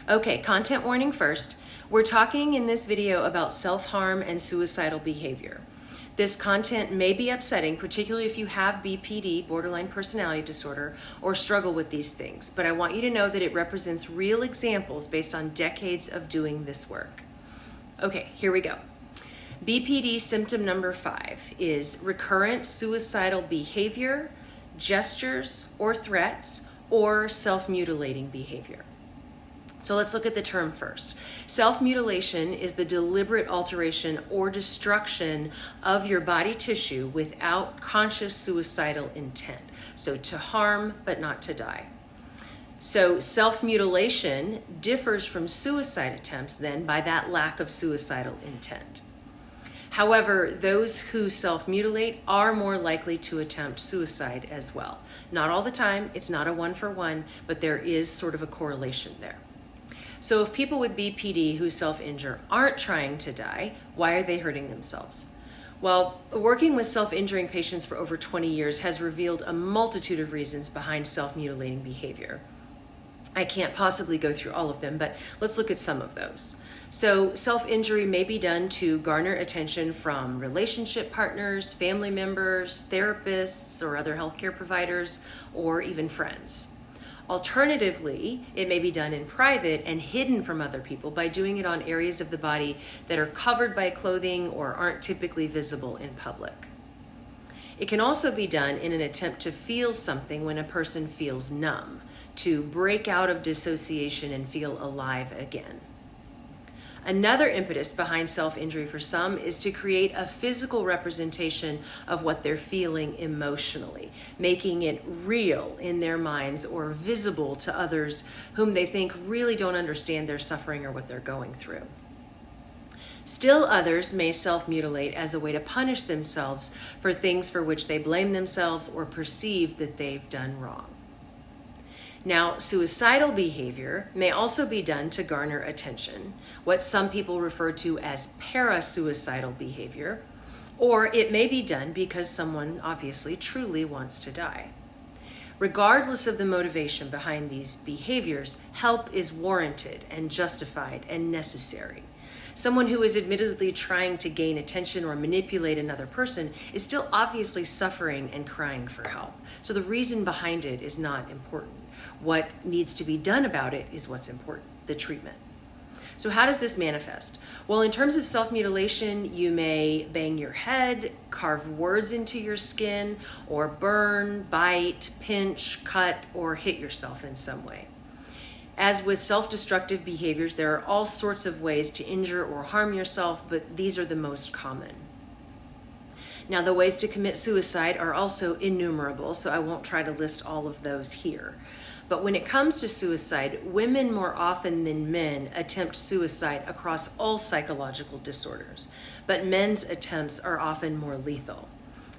Okay, content warning first. We're talking in this video about self-harm and suicidal behavior. This content may be upsetting, particularly if you have BPD, borderline personality disorder, or struggle with these things, but I want you to know that it represents real examples based on decades of doing this work. Okay, here we go. BPD symptom number 5 is recurrent suicidal behavior, gestures or threats, or self-mutilating behavior. So let's look at the term first. Self-mutilation is the deliberate alteration or destruction of your body tissue without conscious suicidal intent. So to harm, but not to die. So self-mutilation differs from suicide attempts then by that lack of suicidal intent. However, those who self-mutilate are more likely to attempt suicide as well. Not all the time, it's not a one-for-one, but there is sort of a correlation there. So if people with BPD who self-injure aren't trying to die, why are they hurting themselves? Well, working with self-injuring patients for over 20 years has revealed a multitude of reasons behind self-mutilating behavior. I can't possibly go through all of them, but let's look at some of those. So self-injury may be done to garner attention from relationship partners, family members, therapists, or other healthcare providers, or even friends. Alternatively, it may be done in private and hidden from other people by doing it on areas of the body that are covered by clothing or aren't typically visible in public. It can also be done in an attempt to feel something when a person feels numb, to break out of dissociation and feel alive again. Another impetus behind self-injury for some is to create a physical representation of what they're feeling emotionally, making it real in their minds or visible to others whom they think really don't understand their suffering or what they're going through. Still others may self-mutilate as a way to punish themselves for things for which they blame themselves or perceive that they've done wrong. Now, suicidal behavior may also be done to garner attention, what some people refer to as parasuicidal behavior, or it may be done because someone obviously truly wants to die. Regardless of the motivation behind these behaviors, help is warranted and justified and necessary. Someone who is admittedly trying to gain attention or manipulate another person is still obviously suffering and crying for help. So the reason behind it is not important. What needs to be done about it is what's important, the treatment. So how does this manifest? Well, in terms of self-mutilation, you may bang your head, carve words into your skin, or burn, bite, pinch, cut, or hit yourself in some way. As with self-destructive behaviors, there are all sorts of ways to injure or harm yourself, but these are the most common. Now, the ways to commit suicide are also innumerable, so I won't try to list all of those here. But when it comes to suicide, women more often than men attempt suicide across all psychological disorders, but men's attempts are often more lethal.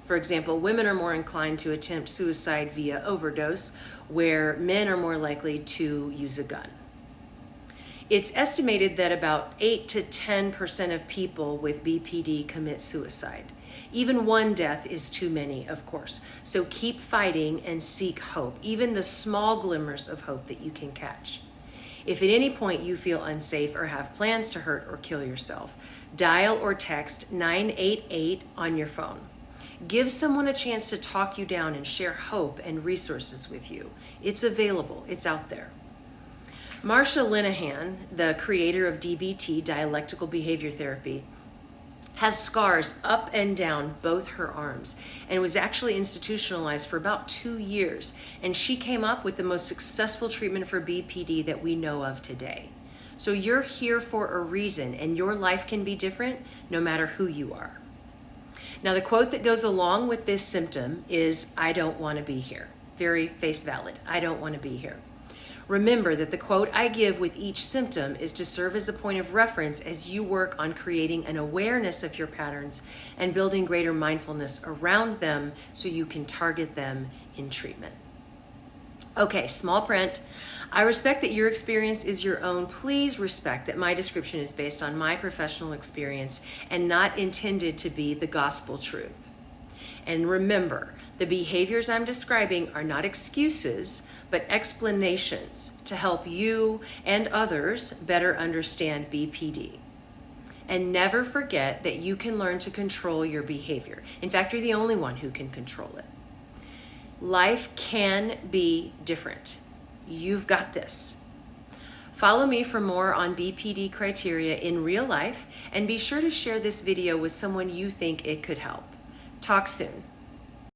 For example, women are more inclined to attempt suicide via overdose, where men are more likely to use a gun. It's estimated that about 8 to 10% of people with BPD commit suicide. Even one death is too many, of course. So keep fighting and seek hope, even the small glimmers of hope that you can catch. If at any point you feel unsafe or have plans to hurt or kill yourself, dial or text 988 on your phone. Give someone a chance to talk you down and share hope and resources with you. It's available, it's out there. Marsha Linehan, the creator of DBT, dialectical behavior therapy, has scars up and down both her arms and was actually institutionalized for about 2 years. And she came up with the most successful treatment for BPD that we know of today. So you're here for a reason, and your life can be different no matter who you are. Now, the quote that goes along with this symptom is, "I don't want to be here." Very face valid. I don't want to be here. Remember that the quote I give with each symptom is to serve as a point of reference as you work on creating an awareness of your patterns and building greater mindfulness around them so you can target them in treatment. Okay, small print. I respect that your experience is your own. Please respect that my description is based on my professional experience and not intended to be the gospel truth. And remember, the behaviors I'm describing are not excuses, but explanations to help you and others better understand BPD. And never forget that you can learn to control your behavior. In fact, you're the only one who can control it. Life can be different. You've got this. Follow me for more on BPD criteria in real life, and be sure to share this video with someone you think it could help. Talk soon.